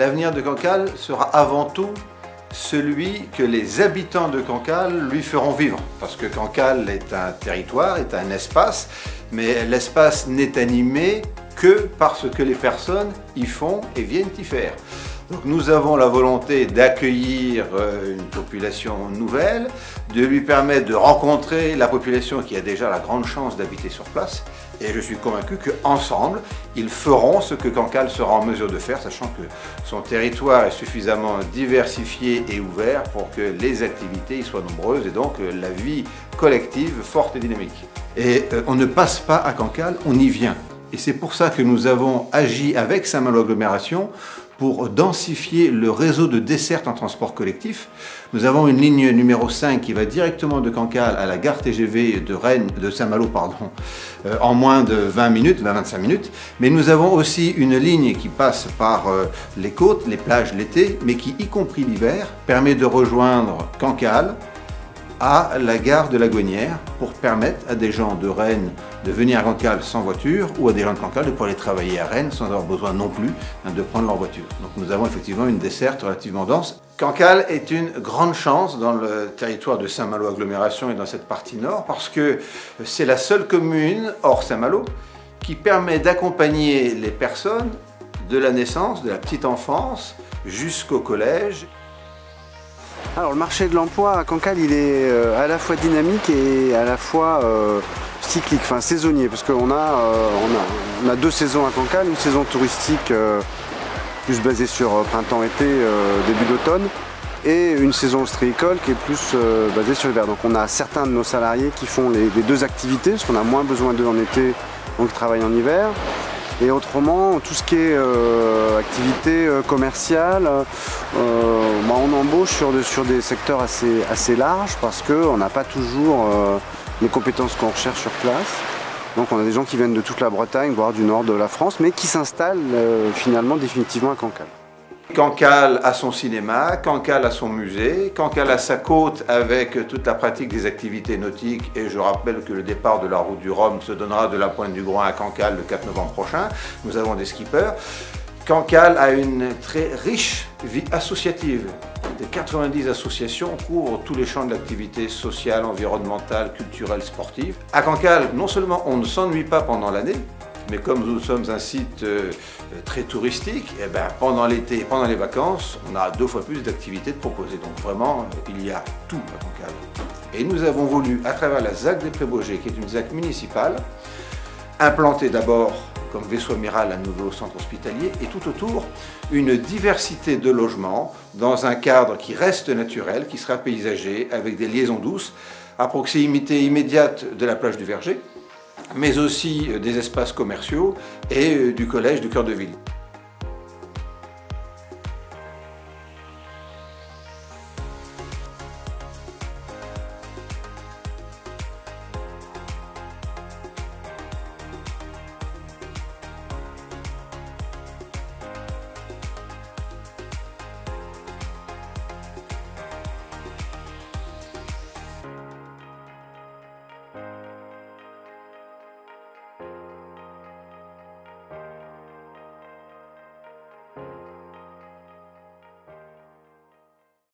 l'avenir de Cancale sera avant tout celui que les habitants de Cancale lui feront vivre. Parce que Cancale est un territoire, est un espace, mais l'espace n'est animé que parce que les personnes y font et viennent y faire. Donc nous avons la volonté d'accueillir une population nouvelle, de lui permettre de rencontrer la population qui a déjà la grande chance d'habiter sur place. Et je suis convaincu qu'ensemble, ils feront ce que Cancale sera en mesure de faire, sachant que son territoire est suffisamment diversifié et ouvert pour que les activités y soient nombreuses et donc la vie collective forte et dynamique. Et on ne passe pas à Cancale, on y vient. Et c'est pour ça que nous avons agi avec Saint-Malo Agglomération pour densifier le réseau de desserte en transport collectif. Nous avons une ligne numéro 5 qui va directement de Cancale à la gare TGV de Saint-Malo, en moins de 20 minutes, 25 minutes. Mais nous avons aussi une ligne qui passe par les côtes, les plages l'été, mais qui, y compris l'hiver, permet de rejoindre Cancale à la gare de la Gouanière pour permettre à des gens de Rennes de venir à Cancale sans voiture ou à des gens de Cancale de pouvoir aller travailler à Rennes sans avoir besoin non plus de prendre leur voiture. Donc nous avons effectivement une desserte relativement dense. Cancale est une grande chance dans le territoire de Saint-Malo Agglomération et dans cette partie nord parce que c'est la seule commune hors Saint-Malo qui permet d'accompagner les personnes de la naissance, de la petite enfance jusqu'au collège. Alors le marché de l'emploi à Cancale, il est à la fois dynamique et à la fois cyclique, enfin saisonnier, parce qu'on a deux saisons à Cancale, une saison touristique plus basée sur printemps-été, début d'automne, et une saison ostréicole qui est plus basée sur l'hiver. Donc on a certains de nos salariés qui font les deux activités, parce qu'on a moins besoin d'eux en été, donc ils travaillent en hiver. Et autrement, tout ce qui est activité commerciale, on embauche sur des secteurs assez larges parce qu'on n'a pas toujours les compétences qu'on recherche sur place. Donc on a des gens qui viennent de toute la Bretagne, voire du nord de la France, mais qui s'installent finalement définitivement à Cancale. Cancale a son cinéma, Cancale a son musée, Cancale a sa côte avec toute la pratique des activités nautiques et je rappelle que le départ de la route du Rhum se donnera de la Pointe du Groin à Cancale le 4 novembre prochain. Nous avons des skippers. Cancale a une très riche vie associative. Des 90 associations couvrent tous les champs de l'activité sociale, environnementale, culturelle, sportive. À Cancale, non seulement on ne s'ennuie pas pendant l'année, mais comme nous sommes un site très touristique, et pendant l'été et pendant les vacances, on a 2 fois plus d'activités de proposer. Donc vraiment, il y a tout à Cancale. Et nous avons voulu, à travers la ZAC des Prébeaugés, qui est une ZAC municipale, implanter d'abord comme vaisseau amiral un nouveau centre hospitalier et tout autour une diversité de logements dans un cadre qui reste naturel, qui sera paysager, avec des liaisons douces, à proximité immédiate de la plage du Verger, mais aussi des espaces commerciaux et du collège du cœur de ville.